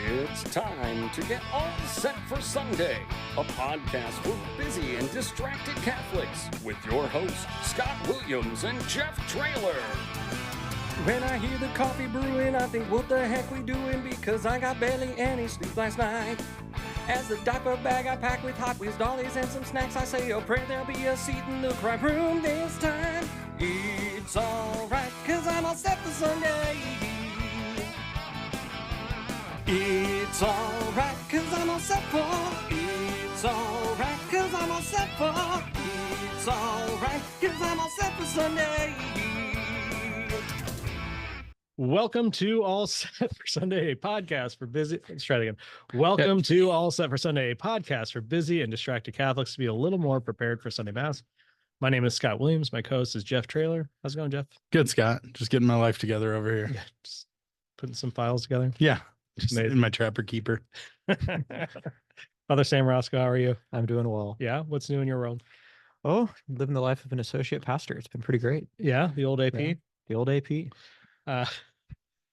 It's time to get all set for Sunday, a podcast for busy and distracted Catholics with your hosts, Scott Williams and Jeff Traylor. When I hear the coffee brewing, I think, what the heck we doing? Because I got barely any sleep last night. As the diaper bag I pack with Hot Wheels dollies and some snacks, I say a prayer there'll be a seat in the crime room this time. It's alright, cause I'm all set for Sunday. It's alright, cause I'm all set for. It's alright, cause I'm all set for. It's alright, cause I'm all set for Sunday. Welcome to All Set for Sunday, a podcast for busy. Let's try it again. Welcome to All Set for Sunday, a podcast for busy and distracted Catholics to be a little more prepared for Sunday Mass. My name is Scott Williams. My co-host is Jeff Traylor. How's it going, Jeff? Good, Scott. Just getting my life together over here. Yeah, just putting some files together. Yeah, just in my Trapper Keeper. Father Sam Rosko, how are you? I'm doing well. Yeah, what's new in your world? Oh, living the life of an associate pastor. It's been pretty great. Yeah, the old AP. Yeah, the old AP.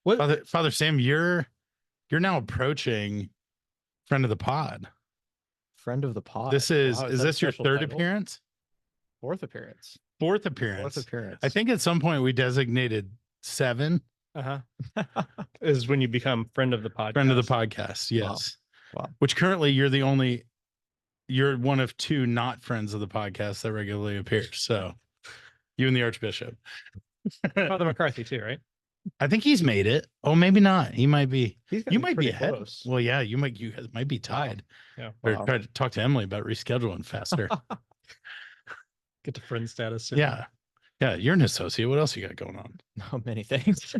What? Father Sam, you're now approaching friend of the pod. Friend of the pod. This is Wow, is that a this your special third title? appearance? Fourth appearance. Fourth appearance. Fourth appearance. I think at some point we designated 7. Is when you become friend of the podcast. Friend of the podcast. Yes. Wow. Which currently you're one of 2 not friends of the podcast that regularly appears. So you and the Archbishop. Father McCarthy too, right? I think he's made it. Oh, maybe not. He might be. You might be pretty ahead. close. Well, yeah, you might be tied. Yeah. Or Wow. try to talk to Emily about rescheduling faster. Get to friend status soon. Yeah. Yeah. You're an associate. What else you got going on? Oh, many things.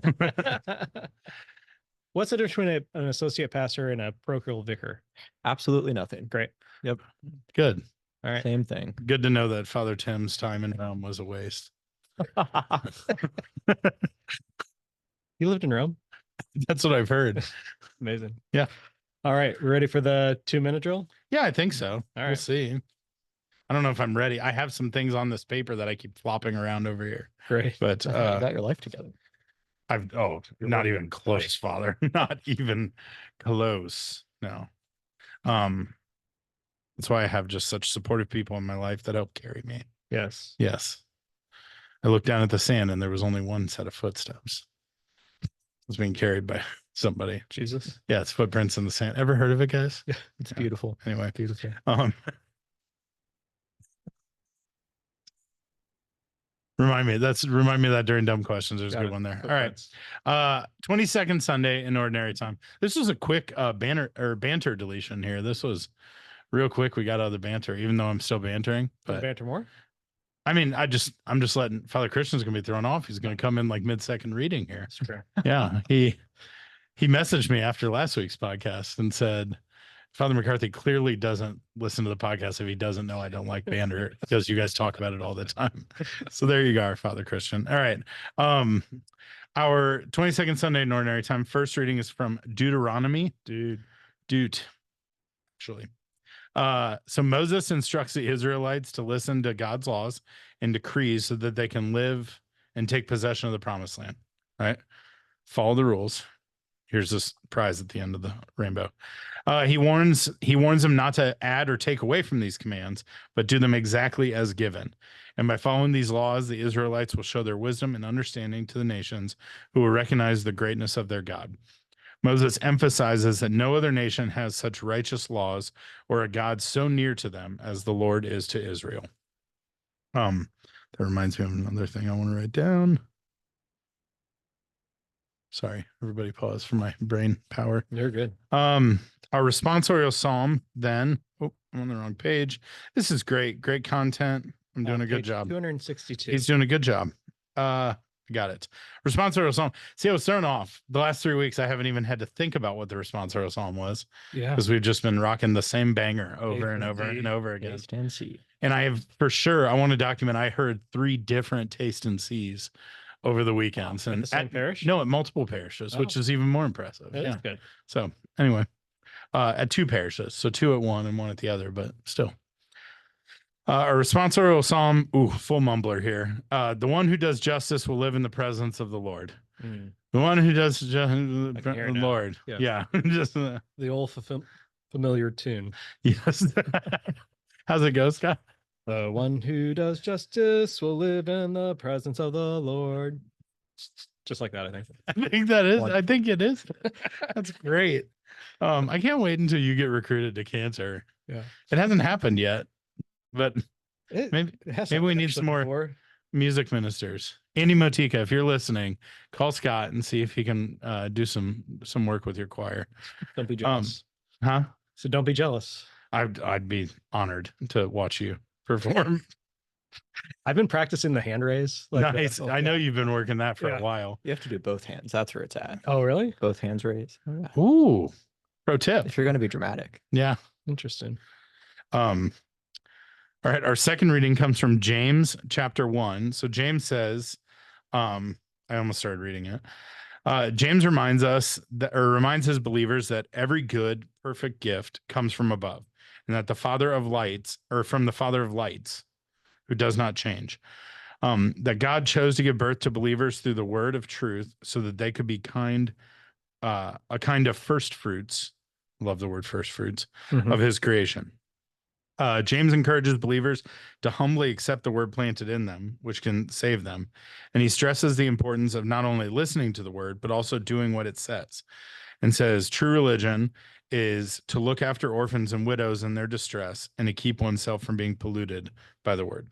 What's the difference between an associate pastor and a parochial vicar? Absolutely nothing. Great. Good. All right. Same thing. Good to know that Father Tim's time in Rome was a waste. You lived in Rome? That's what I've heard. Amazing. Yeah. All right. We're ready for the 2-minute drill? Yeah, I think so. All We'll right. see. I don't know if I'm ready. I have some things on this paper that I keep flopping around over here, Great. but You got your life together. not working even close, Father. Not even close. No. That's why I have just such supportive people in my life that help carry me. Yes. Yes. I looked down at the sand and there was only one set of footsteps. It was being carried by somebody. Jesus. Yeah, it's footprints in the sand. Ever heard of it, guys? It's Yeah. beautiful. Anyway, Beautiful. Remind me of that during dumb questions. There's a Got good it. one there. All right. 22nd Sunday in ordinary time. This was a quick banter deletion here. This was real quick. We got out of the banter, even though I'm still bantering. But But banter more? I mean, I'm just letting Father Christian's gonna be thrown off. He's gonna come in like mid-second reading here. That's true. Yeah. He messaged me after last week's podcast and said, Father McCarthy clearly doesn't listen to the podcast if he doesn't know I don't like banter because you guys talk about it all the time. So there you go, Father Christian. All right. Our 22nd Sunday in ordinary time. First reading is from Deuteronomy. Actually. So Moses instructs the Israelites to listen to God's laws and decrees so that they can live and take possession of the promised land. All right. Follow the rules. Here's this prize at the end of the rainbow. He warns them not to add or take away from these commands, but do them exactly as given. And by following these laws, the Israelites will show their wisdom and understanding to the nations who will recognize the greatness of their God. Moses emphasizes that no other nation has such righteous laws or a God so near to them as the Lord is to Israel. That reminds me of another thing I want to write down. Sorry, everybody pause for my brain power. You're good. Our responsorial psalm then. Oh, I'm on the wrong page. This is great. Great content. I'm doing a good Page job. 262. He's doing a good job. Got it. Responsorial psalm. See, I was thrown off. The last 3 weeks, I haven't even had to think about what the responsorial psalm was Yeah. because we've just been rocking the same banger over and over and over again. Taste and see. And I have, for sure, I want to document, I heard 3 different taste and sees over the weekends. At And the same parish? No, at multiple parishes, which is even more impressive. That Yeah. is good. So anyway, at 2 parishes. So 2 at one and 1 at the other, but still. A responsorial psalm. Ooh, full mumbler here. The one who does justice will live in the presence of the Lord. The one who does can hear it now. Lord. Yeah. Yeah. Just The old familiar tune. yes. How's it go, Scott? The one who does justice will live in the presence of the Lord. Just like that, I think. I think that is. One. I think it is. That's great. I can't wait until you get recruited to cancer. Yeah. It hasn't happened yet, but maybe we need some more music ministers. Andy Motika, if you're listening, call Scott and see if he can do some work with your choir. Don't be jealous. Huh? So don't be jealous. I'd be honored to watch you perform. I've been practicing the hand raise. Nice. I know you've been working that for a while. You have to do both hands. That's where it's at. Oh, really? Both hands raised. Oh, yeah. Ooh, pro tip. If you're going to be dramatic. Yeah. Interesting. All right. Our second reading comes from James chapter 1. So James says, I almost started reading it. James reminds his believers that every good, perfect gift comes from above, and that from the Father of lights, who does not change. That God chose to give birth to believers through the word of truth, so that they could be a kind of first fruits. Love the word first fruits of his creation. James encourages believers to humbly accept the word planted in them, which can save them. And he stresses the importance of not only listening to the word, but also doing what it says, and says true religion is to look after orphans and widows in their distress, and to keep oneself from being polluted by the word,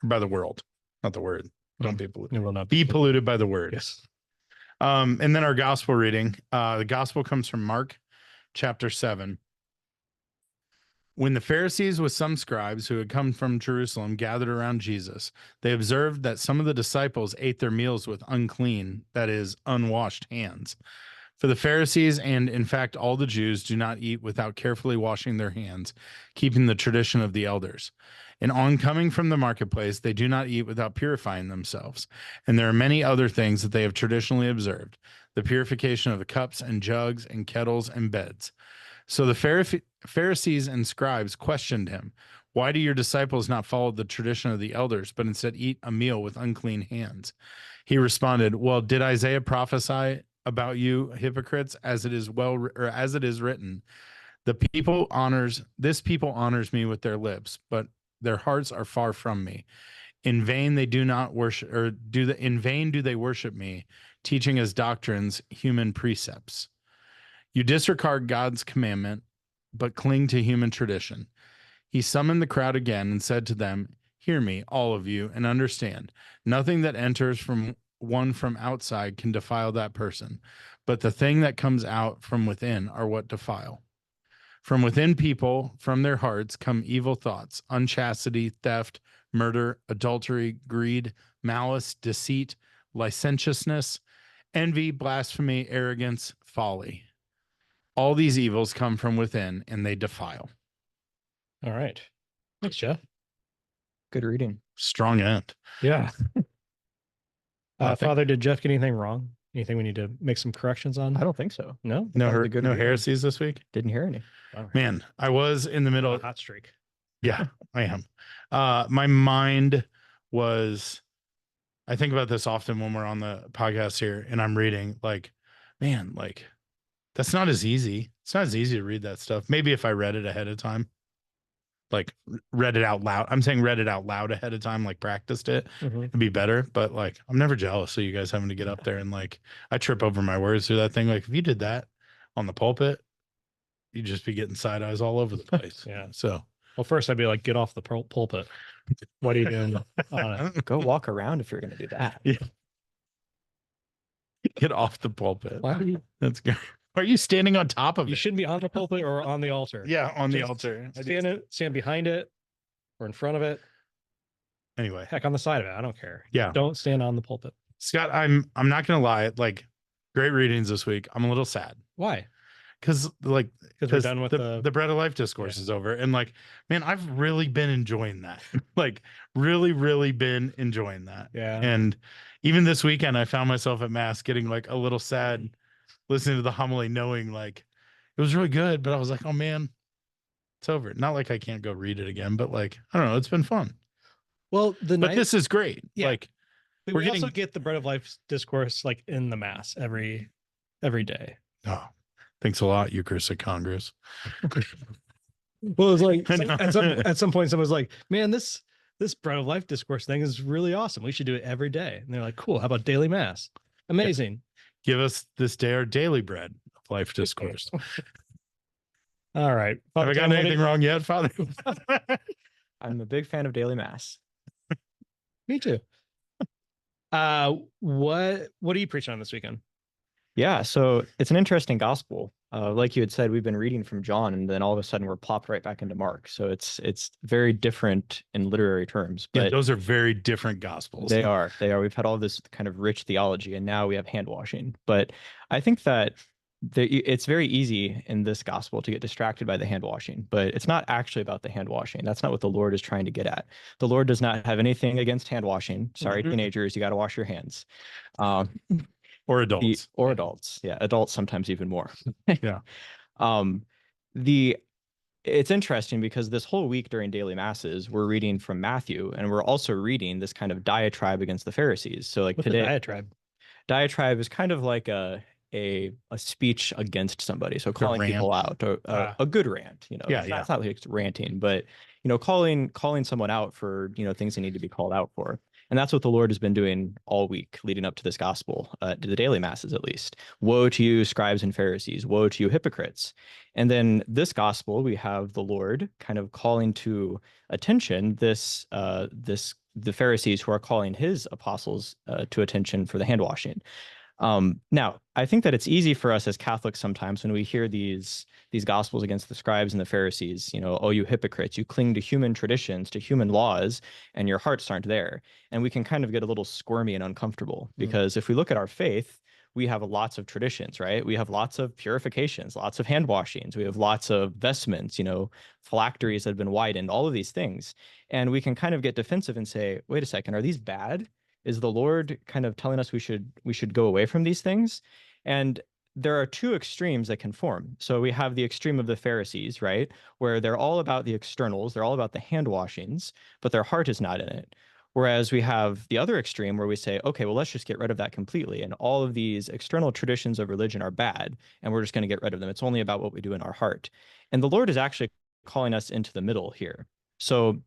by the world, not the word. Don't be polluted. It will not Be polluted by the word. Yes. And then our gospel reading, the gospel comes from Mark chapter 7. When the Pharisees with some scribes who had come from Jerusalem gathered around Jesus, they observed that some of the disciples ate their meals with unclean, that is, unwashed hands. For the Pharisees, and in fact all the Jews, do not eat without carefully washing their hands, keeping the tradition of the elders. And on coming from the marketplace, they do not eat without purifying themselves. And there are many other things that they have traditionally observed, the purification of the cups and jugs and kettles and beds. So the Pharisees and scribes questioned him, "Why do your disciples not follow the tradition of the elders, but instead eat a meal with unclean hands?" He responded, "Well, did Isaiah prophesy about you hypocrites, as it is written, this people honors me with their lips, but their hearts are far from me. In vain they do not worship, in vain do they worship me, teaching as doctrines human precepts. You disregard God's commandment, but cling to human tradition." He summoned the crowd again and said to them, "Hear me, all of you, and understand. Nothing that enters from outside can defile that person, but the thing that comes out from within are what defile. From within people, from their hearts, come evil thoughts, unchastity, theft, murder, adultery, greed, malice, deceit, licentiousness, envy, blasphemy, arrogance, folly. All these evils come from within, and they defile." All right. Thanks, Jeff. Good reading. Strong end. Yeah. Nothing. Father, did Jeff get anything wrong? Anything we need to make some corrections on? I don't think so. No? No, That was a good reading. heresies this week. Didn't hear any. All right. Man, I was in the middle. A hot streak. Yeah, I am. My mind was, I think about this often when we're on the podcast here and I'm reading, like, man, like, that's not as easy. It's not as easy to read that stuff. Maybe if I read it ahead of time, like read it out loud. I'm saying read it out loud ahead of time, like practiced it, it'd be better. But like, I'm never jealous of you guys having to get up there and like, I trip over my words through that thing. Like, if you did that on the pulpit, you'd just be getting side eyes all over the place. Yeah. So, Well, first I'd be like, get off the pulpit. What are you doing on it? Go walk around if you're going to do that. Yeah. Get off the pulpit. Why are you? That's good. Are you standing on top of You it? shouldn't be on the pulpit or on the altar. Yeah, on the Just altar. Stand behind it or in front of it. Anyway, Heck, on the side of it. I don't care. Yeah. Don't stand on the pulpit. Scott, I'm not gonna lie. Like, great readings this week. I'm a little sad Why? because like Because we're done with the bread of life discourse is over, and like, man, I've really been enjoying that. Like, really been enjoying that. Yeah. And even this weekend, I found myself at mass getting like a little sad listening to the homily, knowing like it was really good, but I was like, oh man, it's over. Not like I can't go read it again, but like, I don't know, it's been fun. Well, But this is great. Yeah. Like, But we also get the bread of life discourse like in the mass every day. Oh, thanks a lot, Eucharistic Congress. Well, it was like at some point someone was like, man, this bread of life discourse thing is really awesome. We should do it every day. And they're like, cool. How about daily mass? Amazing. Give us this day our daily bread of life discourse. All right. Have I gotten anything wrong yet, Father? I'm a big fan of daily mass. Me too. What are you preaching on this weekend? Yeah, so it's an interesting gospel. Like you had said, we've been reading from John, and then all of a sudden we're plopped right back into Mark. So it's very different in literary terms. But yeah, those are very different gospels. They are. We've had all this kind of rich theology, and now we have hand washing. But I think that it's very easy in this gospel to get distracted by the hand washing, but it's not actually about the hand washing. That's not what the Lord is trying to get at. The Lord does not have anything against hand washing. Sorry, teenagers, you got to wash your hands. Or adults. Yeah, adults sometimes even more. Yeah. It's interesting because this whole week during daily masses, we're reading from Matthew, and we're also reading this kind of diatribe against the Pharisees. So like today, diatribe is kind of like a speech against somebody. So calling people out, a good rant, it's not like it's ranting, but calling someone out for, things they need to be called out for. And that's what the Lord has been doing all week leading up to this gospel, to the daily masses, at least. Woe to you, scribes and Pharisees. Woe to you, hypocrites. And then this gospel, we have the Lord kind of calling to attention the Pharisees who are calling his apostles to attention for the hand washing. Now, I think that it's easy for us as Catholics sometimes when we hear these gospels against the scribes and the Pharisees, oh, you hypocrites, you cling to human traditions, to human laws, and your hearts aren't there. And we can kind of get a little squirmy and uncomfortable because if we look at our faith, we have lots of traditions, right? We have lots of purifications, lots of hand washings. We have lots of vestments, phylacteries that have been widened, all of these things. And we can kind of get defensive and say, wait a second, are these bad? Is the Lord kind of telling us we should go away from these things? And there are two extremes that can form. So we have the extreme of the Pharisees, right? Where they're all about the externals, they're all about the hand washings, but their heart is not in it. Whereas we have the other extreme where we say, okay, well, let's just get rid of that completely. And all of these external traditions of religion are bad, and we're just going to get rid of them. It's only about what we do in our heart. And the Lord is actually calling us into the middle here. So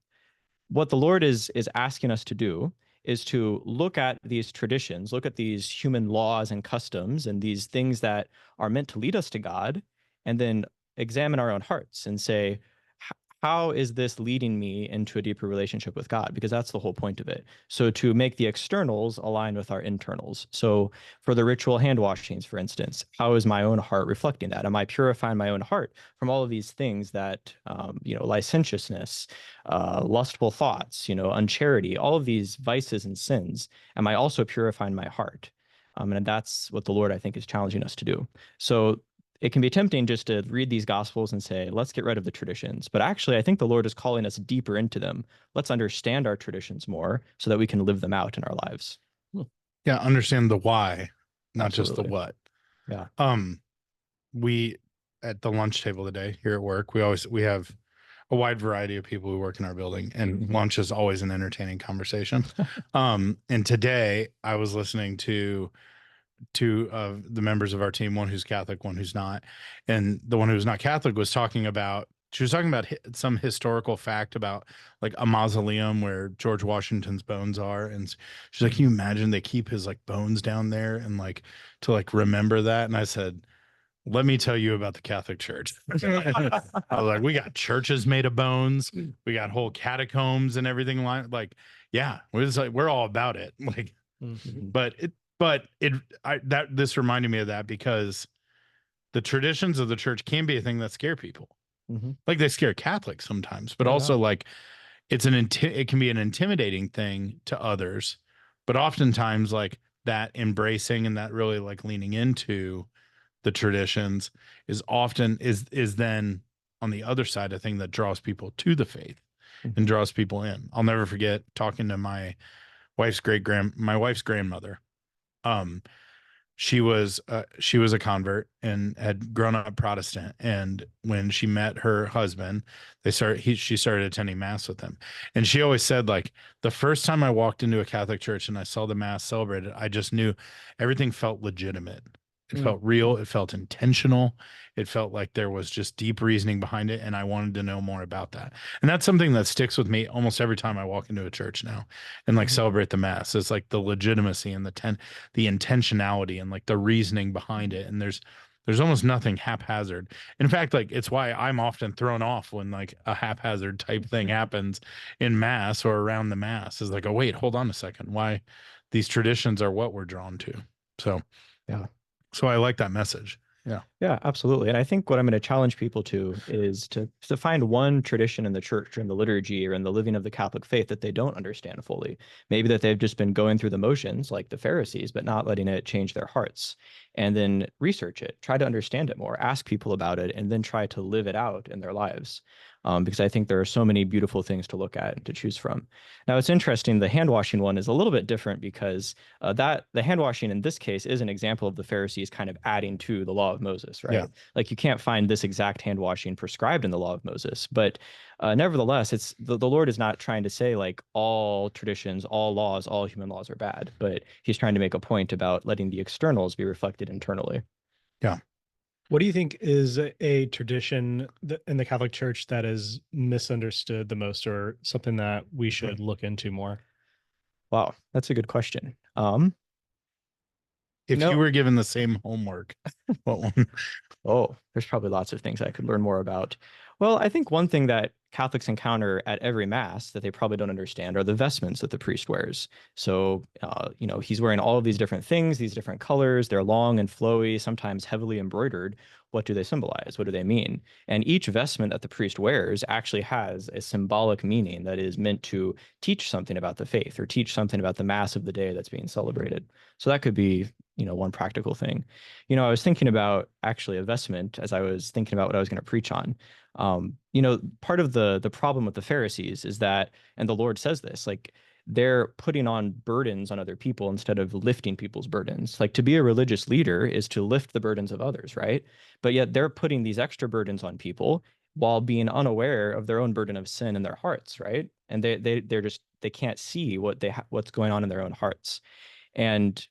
what the Lord is asking us to do is to look at these traditions, look at these human laws and customs and these things that are meant to lead us to God, and then examine our own hearts and say, how is this leading me into a deeper relationship with God? Because that's the whole point of it. So to make the externals align with our internals. So for the ritual hand washings, for instance, how is my own heart reflecting that? Am I purifying my own heart from all of these things that, licentiousness, lustful thoughts, uncharity, all of these vices and sins? Am I also purifying my heart? And that's what the Lord, I think, is challenging us to do. So it can be tempting just to read these gospels and say, let's get rid of the traditions. But actually, I think the Lord is calling us deeper into them. Let's understand our traditions more so that we can live them out in our lives. Yeah, understand the why, not just the what. Yeah. We at the lunch table today here at work, we have a wide variety of people who work in our building, and lunch is always an entertaining conversation. And today I was listening to two of the members of our team, one who's Catholic, one who's not. And the one who's not Catholic was talking about some historical fact about like a mausoleum where George Washington's bones are. And she's like, can you imagine they keep his like bones down there and like to like remember that? And I said, let me tell you about the Catholic Church. I was like, we got churches made of bones. We got whole catacombs and everything like, yeah, we're all about it. Like, but this reminded me of that because the traditions of the church can be a thing that scare people. Like they scare Catholics sometimes, but also like it can be an intimidating thing to others. But oftentimes like that embracing and that really like leaning into the traditions is then on the other side a thing that draws people to the faith and draws people in. I'll never forget talking to my wife's grandmother. she was a convert and had grown up Protestant. And when she met her husband, she started attending mass with him. And she always said, like, the first time I walked into a Catholic church and I saw the mass celebrated, I just knew everything felt legitimate. It felt real. It felt intentional. It felt like there was just deep reasoning behind it. And I wanted to know more about that. And that's something that sticks with me almost every time I walk into a church now and like celebrate the mass. It's like the legitimacy and the intentionality and like the reasoning behind it. And there's almost nothing haphazard. In fact, like it's why I'm often thrown off when like a haphazard type thing happens in mass or around the mass, is like, oh, wait, hold on a second. Why these traditions are what we're drawn to. So, yeah. So I like that message. Yeah. Yeah, absolutely. And I think what I'm going to challenge people to is to find one tradition in the church or in the liturgy or in the living of the Catholic faith that they don't understand fully. Maybe that they've just been going through the motions like the Pharisees, but not letting it change their hearts. And then research it, try to understand it more, ask people about it, and then try to live it out in their lives. Because I think there are so many beautiful things to look at and to choose from. Now, it's interesting. The hand washing one is a little bit different because the hand washing in this case is an example of the Pharisees kind of adding to the law of Moses, right? Yeah. Like you can't find this exact hand washing prescribed in the law of Moses, but nevertheless, it's the Lord is not trying to say like all traditions, all laws, all human laws are bad, but he's trying to make a point about letting the externals be reflected internally. Yeah. What do you think is a tradition in the Catholic Church that is misunderstood the most, or something that we should look into more? Wow, that's a good question. If you were given the same homework, what one? Oh, there's probably lots of things I could learn more about. Well, I think one thing that Catholics encounter at every mass that they probably don't understand are the vestments that the priest wears. So, he's wearing all of these different things, these different colors. They're long and flowy, sometimes heavily embroidered. What do they symbolize? What do they mean? And each vestment that the priest wears actually has a symbolic meaning that is meant to teach something about the faith or teach something about the mass of the day that's being celebrated. So that could be, one practical thing. I was thinking about actually a vestment as I was thinking about what I was going to preach on. Part of the problem with the Pharisees is that, and the Lord says this, like they're putting on burdens on other people instead of lifting people's burdens. Like to be a religious leader is to lift the burdens of others, right? But yet they're putting these extra burdens on people while being unaware of their own burden of sin in their hearts, right? And they can't see what's going on in their own hearts. And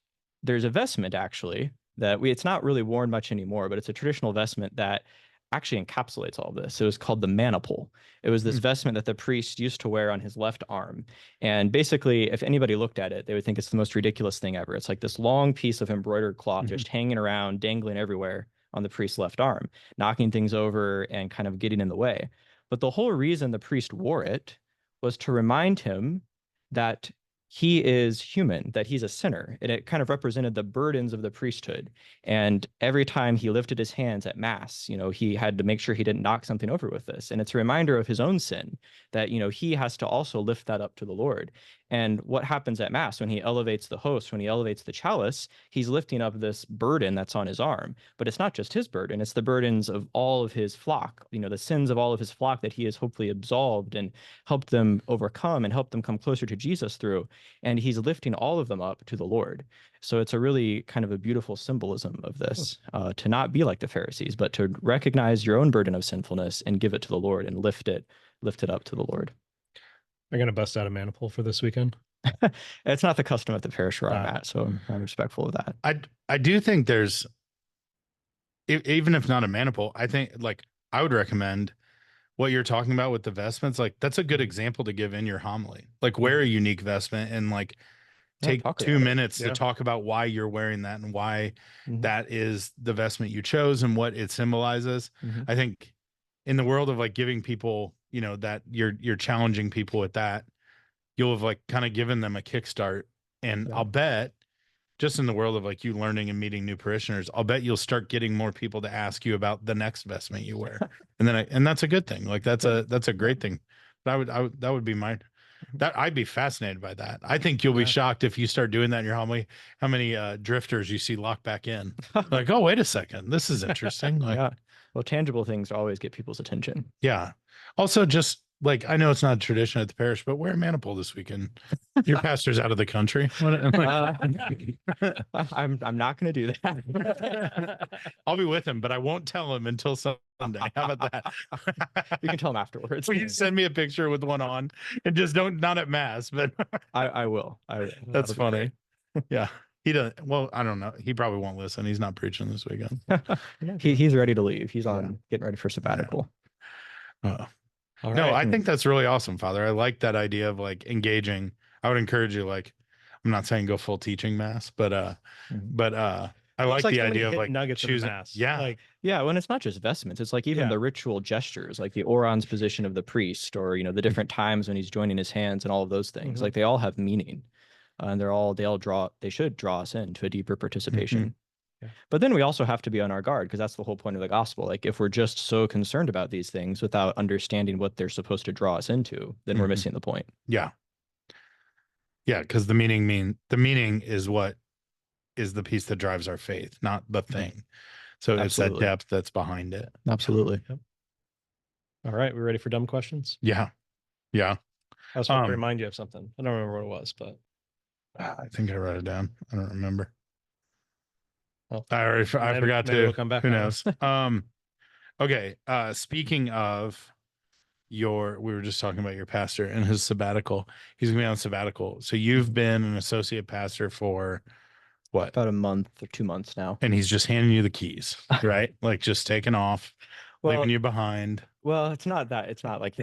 there's a vestment actually that it's not really worn much anymore, but it's a traditional vestment that actually encapsulates all of this. It was called the maniple. It was this vestment that the priest used to wear on his left arm. And basically, if anybody looked at it, they would think it's the most ridiculous thing ever. It's like this long piece of embroidered cloth just hanging around, dangling everywhere on the priest's left arm, knocking things over and kind of getting in the way. But the whole reason the priest wore it was to remind him that he is human, that he's a sinner. And it kind of represented the burdens of the priesthood. And every time he lifted his hands at mass, he had to make sure he didn't knock something over with this. And it's a reminder of his own sin that, he has to also lift that up to the Lord. And what happens at mass when he elevates the host, when he elevates the chalice, he's lifting up this burden that's on his arm. But it's not just his burden, it's the burdens of all of his flock, the sins of all of his flock that he has hopefully absolved and helped them overcome and helped them come closer to Jesus through. And he's lifting all of them up to the Lord. So it's a really kind of a beautiful symbolism of this, to not be like the Pharisees, but to recognize your own burden of sinfulness and give it to the Lord and lift it up to the Lord. I'm going to bust out a maniple for this weekend. It's not the custom at the parish where I'm at, so I'm respectful of that. I do think there's, even if not a maniple, I think like I would recommend what you're talking about with the vestments. Like that's a good example to give in your homily. Like wear a unique vestment and like take 2 minutes to talk about why you're wearing that and why that is the vestment you chose and what it symbolizes. I think in the world of like giving people, that you're challenging people with that, you'll have like kind of given them a kickstart. And I'll bet just in the world of like you learning and meeting new parishioners, I'll bet you'll start getting more people to ask you about the next vestment you wear. and that's a good thing. Like that's a great thing. But that would be mine. That I'd be fascinated by that. I think you'll be shocked if you start doing that in your homily, how many drifters you see locked back in. Like, oh, wait a second. This is interesting. Like, Well, tangible things always get people's attention. Yeah. Also, just like, I know it's not a tradition at the parish, but wear a maniple this weekend. Your pastor's out of the country. I'm not going to do that. I'll be with him, but I won't tell him until Sunday. How about that? You can tell him afterwards. Will you send me a picture with one on, and just not at mass, but I will. That's funny. Yeah. He doesn't. Well, I don't know. He probably won't listen. He's not preaching this weekend. He's ready to leave. He's on getting ready for sabbatical. Yeah. No, I think that's really awesome, Father. I like that idea of like engaging. I would encourage you, like, I'm not saying go full teaching mass, but I like the idea of like nuggets choosing. of mass. Yeah. Like, yeah, when it's not just vestments, it's like even the ritual gestures, like the orans position of the priest, or the different times when he's joining his hands and all of those things. Like they all have meaning. And they should draw us into a deeper participation. Yeah. But then we also have to be on our guard, because that's the whole point of the gospel. Like if we're just so concerned about these things without understanding what they're supposed to draw us into, then we're missing the point. Yeah. Yeah, because the meaning is what is the piece that drives our faith, not the thing. So it's that depth that's behind it. Absolutely. Yep. All right, we ready for dumb questions? Yeah. Yeah. I was going to remind you of something. I don't remember what it was, but I think I wrote it down. I don't remember. Well, I forgot to. We'll come back. Who knows? Okay. Speaking of we were just talking about your pastor and his sabbatical. He's gonna be on sabbatical. So you've been an associate pastor for what? About a month or 2 months now. And he's just handing you the keys, right? Like just taking off, leaving you behind. Well, it's not that. It's not like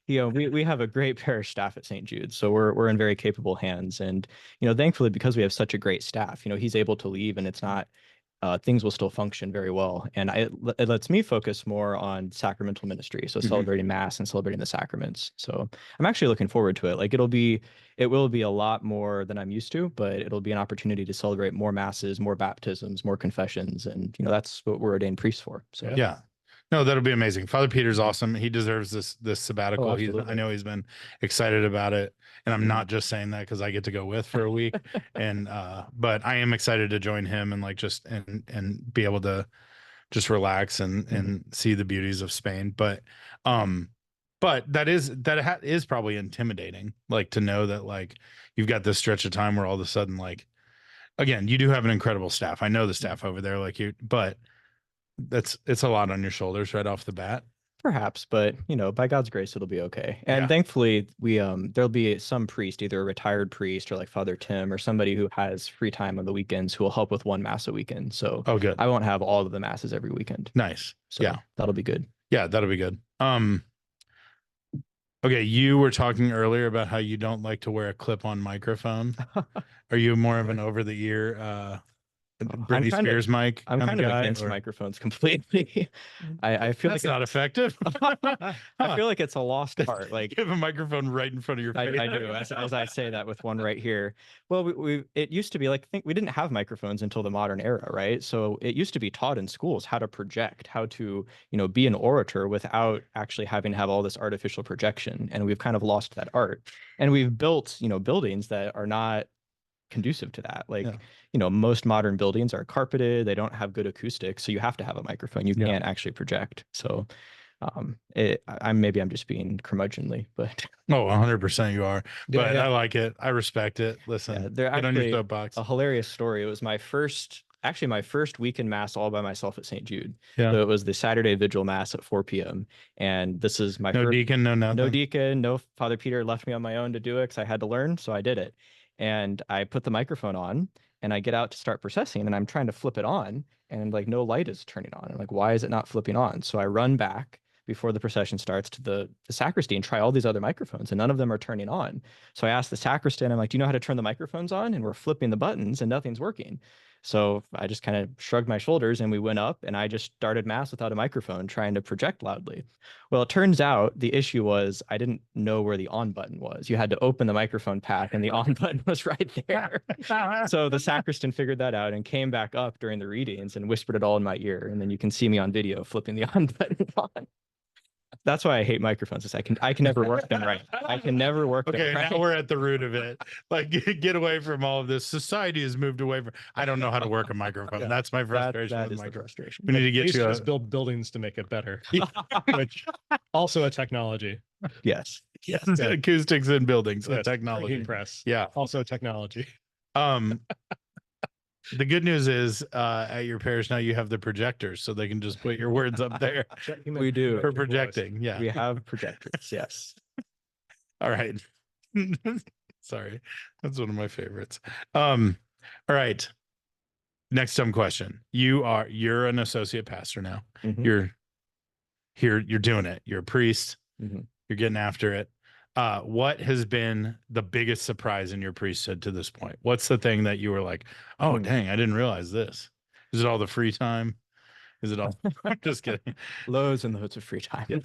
we have a great parish staff at St. Jude, so we're in very capable hands. And thankfully, because we have such a great staff, he's able to leave, and it's not things will still function very well. And it lets me focus more on sacramental ministry, so celebrating mass and celebrating the sacraments. So I'm actually looking forward to it. Like it will be a lot more than I'm used to, but it'll be an opportunity to celebrate more masses, more baptisms, more confessions, and that's what we're ordained priests for. So yeah. No, that'll be amazing. Father Peter's awesome. He deserves this sabbatical. I know he's been excited about it, and I'm not just saying that because I get to go with for a week. And but I am excited to join him and like just and be able to just relax and see the beauties of Spain. But that is probably intimidating, like to know that like you've got this stretch of time where all of a sudden, like, again, you do have an incredible staff. I know the staff over there, but it's a lot on your shoulders right off the bat. Perhaps, but by God's grace, it'll be okay. And thankfully, we there'll be some priest, either a retired priest or like Father Tim or somebody who has free time on the weekends who will help with one mass a weekend. So good. I won't have all of the masses every weekend. Nice. So that'll be good. Yeah, that'll be good. Okay, you were talking earlier about how you don't like to wear a clip-on microphone. Are you more of an over-the-ear Britney Spears mic? I'm kind of against microphones completely. I feel that's like not effective. I feel like it's a lost art. Like you have a microphone right in front of your face. I do. As I say that with one right here. Well, it used to be like, we didn't have microphones until the modern era, right? So it used to be taught in schools how to project, how to be an orator without actually having to have all this artificial projection. And we've kind of lost that art. And we've built buildings that are not conducive to that. Like most modern buildings are carpeted, they don't have good acoustics, so you have to have a microphone. You can't actually project. So I'm just being curmudgeonly, but 100% you are. But I like it. I respect it. Listen, they're get on your actually soapbox. a hilarious story. It was my first weekend mass all by myself at St. Jude. Yeah. So it was the Saturday vigil mass at 4 p.m. And this is my first deacon, no nothing. No deacon, no Father Peter left me on my own to do it because I had to learn, so I did it. And I put the microphone on and I get out to start processing and I'm trying to flip it on and like no light is turning on. I'm like, why is it not flipping on? So I run back before the procession starts to the sacristy and try all these other microphones and none of them are turning on. So I asked the sacristan, I'm like, do you know how to turn the microphones on? And we're flipping the buttons and nothing's working. So I just kind of shrugged my shoulders and we went up and I just started mass without a microphone trying to project loudly. Well, it turns out the issue was I didn't know where the on button was. You had to open the microphone pack and the on button was right there. So the sacristan figured that out and came back up during the readings and whispered it all in my ear. And then you can see me on video flipping the on button on. That's why I hate microphones. Is I can never work them right. I can never work them right. Okay, now we're at the root of it. Like, get away from all of this. Society has moved away from. I don't know how to work a microphone. That's my frustration. That is the frustration. We need to get you just build buildings to make it better, which also a technology. Yes. Yes. Acoustics in buildings, Yes, technology. printing press. Yeah. Also technology. The good news is at your parish now you have the projectors, so they can just put your words up there We do. for projecting. Yeah. We have projectors. Yes. All right. Sorry. That's one of my favorites. All right. Next dumb question. You're an associate pastor now. Mhm. You're here, you're doing it. You're a priest. Mhm. You're getting after it. What has been the biggest surprise in your priesthood to this point? What's the thing that you were like, oh, dang, I didn't realize this? Is it all the free time? Is it all? I'm just kidding. Loads and loads of free time.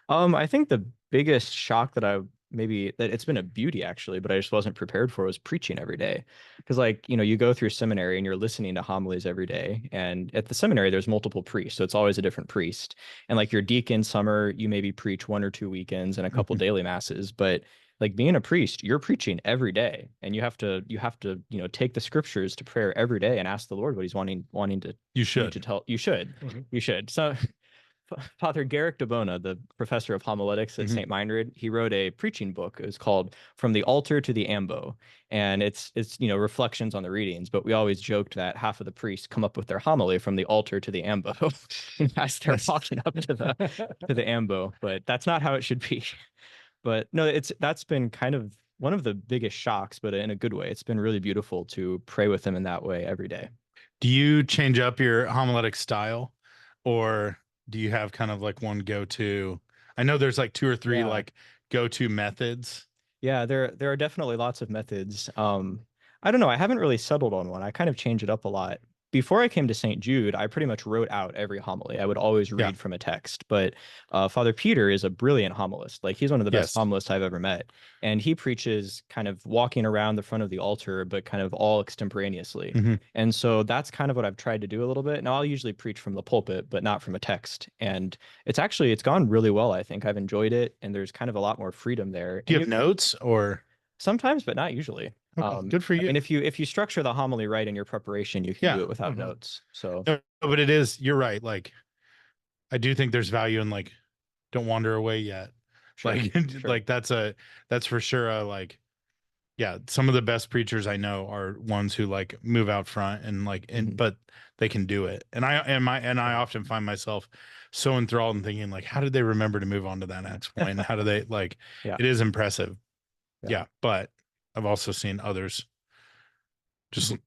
I think the biggest shock that it's been a beauty actually, but I just wasn't prepared for was preaching every day. Because like, you go through seminary and you're listening to homilies every day. And at the seminary, there's multiple priests. So it's always a different priest. And like your deacon summer, you maybe preach 1 or 2 weekends and a couple daily masses. But like being a priest, you're preaching every day. And you have to, take the scriptures to prayer every day and ask the Lord what he's wanting to You should. to tell. You should. You should. So Father Garrick de Bona, the professor of homiletics at St. Meinrad, he wrote a preaching book. It was called From the Altar to the Ambo. And it's reflections on the readings, but we always joked that half of the priests come up with their homily from the altar to the ambo as they're walking up to the ambo, but that's not how it should be. But no, that's been kind of one of the biggest shocks, but in a good way. It's been really beautiful to pray with them in that way every day. Do you change up your homiletic style, or do you have kind of like one go-to? I know there's like 2 or 3 like go-to methods. Yeah, there are definitely lots of methods. I don't know. I haven't really settled on one. I kind of change it up a lot. Before I came to St. Jude, I pretty much wrote out every homily. I would always read from a text. But Father Peter is a brilliant homilist. Like he's one of the best homilists I've ever met. And he preaches kind of walking around the front of the altar, but kind of all extemporaneously. And so that's kind of what I've tried to do a little bit. Now I'll usually preach from the pulpit, but not from a text. And it's gone really well, I think. I've enjoyed it. And there's kind of a lot more freedom there. Do you have notes or? Sometimes, but not usually. Okay, good for you. I mean, if you structure the homily right in your preparation, you can do it without notes. So, no, but you're right. Like, I do think there's value in like, don't wander away yet. Sure, like that's for sure. Some of the best preachers I know are ones who like move out front and like, but they can do it. And I often find myself so enthralled and thinking like, how did they remember to move on to that next point? And how do they like, it is impressive. Yeah. But I've also seen others just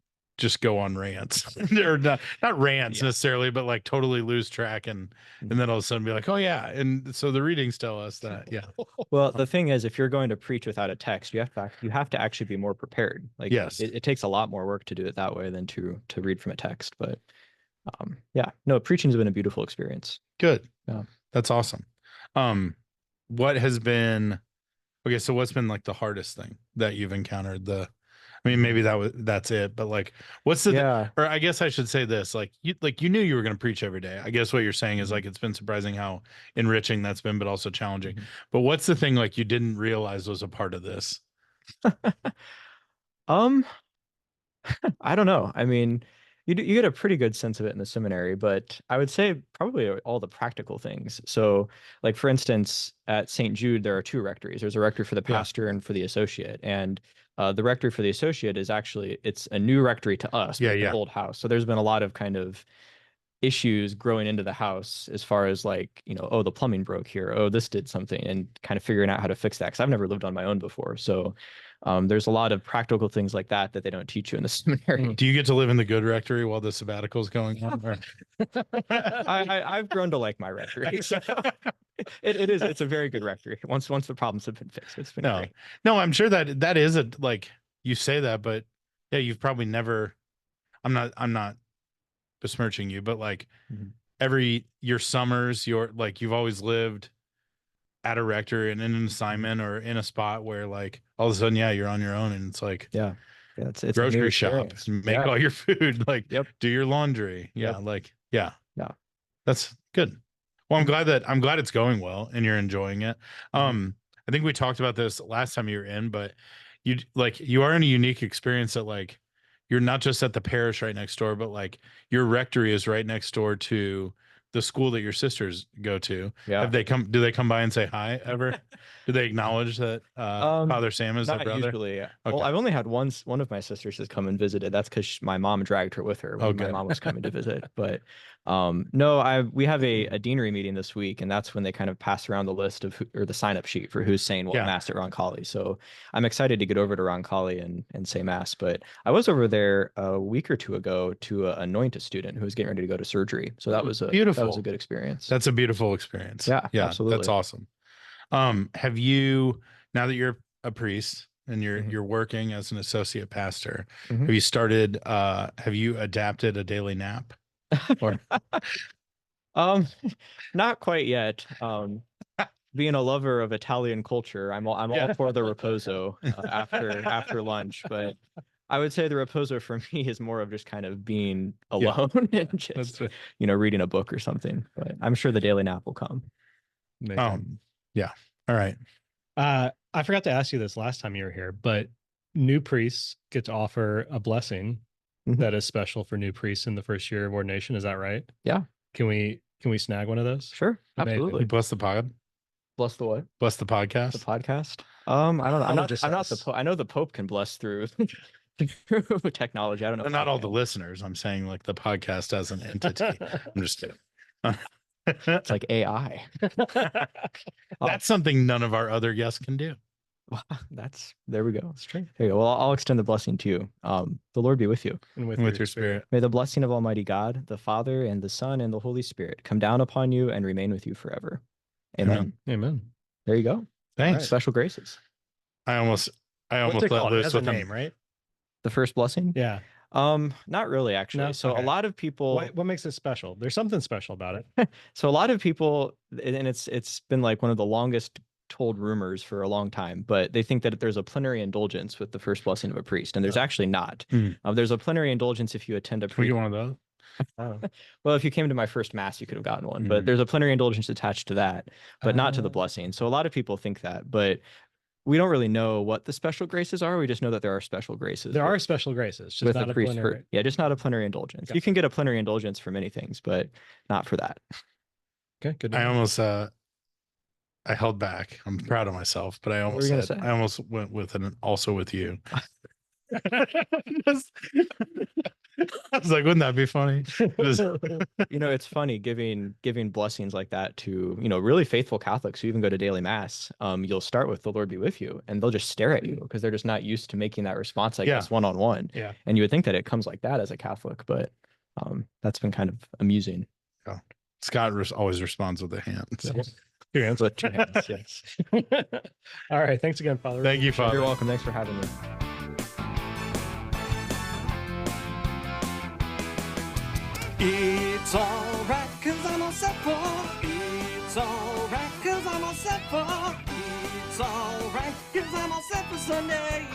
go on rants or not rants necessarily, but like totally lose track and then all of a sudden be like, oh yeah. And so the readings tell us that. Yeah. Well, the thing is, if you're going to preach without a text, you have to actually be more prepared. Like it takes a lot more work to do it that way than to read from a text. But preaching has been a beautiful experience. Good. Yeah. That's awesome. So what's been like the hardest thing that you've encountered? I mean, maybe that's it, but like, what's or I guess I should say this, like you knew you were going to preach every day. I guess what you're saying is like, it's been surprising how enriching that's been, but also challenging. But what's the thing like you didn't realize was a part of this? I don't know. I mean, you get a pretty good sense of it in the seminary, but I would say probably all the practical things. So like, for instance, at St. Jude, there are 2 rectories. There's a rectory for the pastor and for the associate. And the rectory for the associate it's a new rectory to us, the old house. So there's been a lot of kind of issues growing into the house as far as like, the plumbing broke here. Oh, this did something, and kind of figuring out how to fix that. Cause I've never lived on my own before. So there's a lot of practical things like that they don't teach you in the seminary. Do you get to live in the good rectory while the sabbatical is going on? I've grown to like my rectory. So it's a very good rectory. Once the problems have been fixed, it's been great. No, I'm sure that is like you say that, but yeah, you've probably never. I'm not besmirching you, but like your summers, you've always lived at a rectory and in an assignment or in a spot where like all of a sudden, you're on your own, and it's like it's grocery shop, make all your food, like do your laundry, that's good. Well, I'm glad it's going well and you're enjoying it. I think we talked about this last time you were in, but you are in a unique experience that like you're not just at the parish right next door, but like your rectory is right next door to the school that your sisters go to. Yeah. Have they come? Do they come by and say hi ever? Do they acknowledge that Father Sam is their Not brother? usually. Well, Okay. I've only had one of my sisters has come and visited. That's because my mom dragged her with her when my good. mom was coming to visit. But no, we have a deanery meeting this week, and that's when they kind of pass around the list of or the sign up sheet for who's saying what mass at Roncalli. So I'm excited to get over to Roncalli and say mass. But I was over there a week or two ago to anoint a student who was getting ready to go to surgery. So that was beautiful. That was a good experience. That's a beautiful experience. Yeah, absolutely. That's awesome. Have you, now that you're a priest and you're working as an associate pastor, have you started? Have you adapted a daily nap? Or not quite yet. Being a lover of Italian culture, I'm all for the riposo after lunch, but I would say the riposo for me is more of just kind of being alone and just reading a book or something. But I'm sure the daily nap will come. Yeah. All right. I forgot to ask you this last time you were here, but new priests get to offer a blessing that is special for new priests in the first year of ordination. Is that right? Yeah. Can we snag one of those? Sure. Absolutely. Bless the pod. Bless the what? Bless the podcast. The podcast. I don't know. I'm not the Pope. I know the Pope can bless through technology. I don't know. Not all the listeners. I'm saying like the podcast as an entity. I'm just kidding. It's like AI. That's something none of our other guests can do. There we go. That's true. There you go. Well, I'll extend the blessing to you. The Lord be with you. And with your spirit. May the blessing of Almighty God, the Father and the Son and the Holy Spirit come down upon you and remain with you forever. Amen. Amen. There you go. Thanks. Right. Special graces. I almost let loose with a name, right? The first blessing? Yeah. Not really, actually. No? So a lot of people. What makes it special? There's something special about it. So a lot of people, and it's been like one of the longest told rumors for a long time, but they think that there's a plenary indulgence with the first blessing of a priest, and there's actually not. There's a plenary indulgence if you attend a priest. Can we get one of those? Well, if you came to my first mass, you could have gotten one, but there's a plenary indulgence attached to that, but not to the blessing. So a lot of people think that, but we don't really know what the special graces are. We just know that there are special graces. There are special graces, just with not a priest plenary. Just not a plenary indulgence. You can get a plenary indulgence for many things, but not for that. Okay, good. I held back. I'm proud of myself, but I almost went with an also with you. I was like, wouldn't that be funny? It's funny giving blessings like that to, really faithful Catholics who even go to daily mass. You'll start with the Lord be with you, and they'll just stare at you because they're just not used to making that response, I guess, one-on-one. Yeah. And you would think that it comes like that as a Catholic, but that's been kind of amusing. Yeah. Scott always responds with a hand. So. Your hands with two hands, yes. All right. Thanks again, Father. Thank you, Father. You're welcome. Thanks for having me. It's alright, cause I'm all set for. It's alright, cause I'm all set for. It's alright, cause I'm all set for Sunday.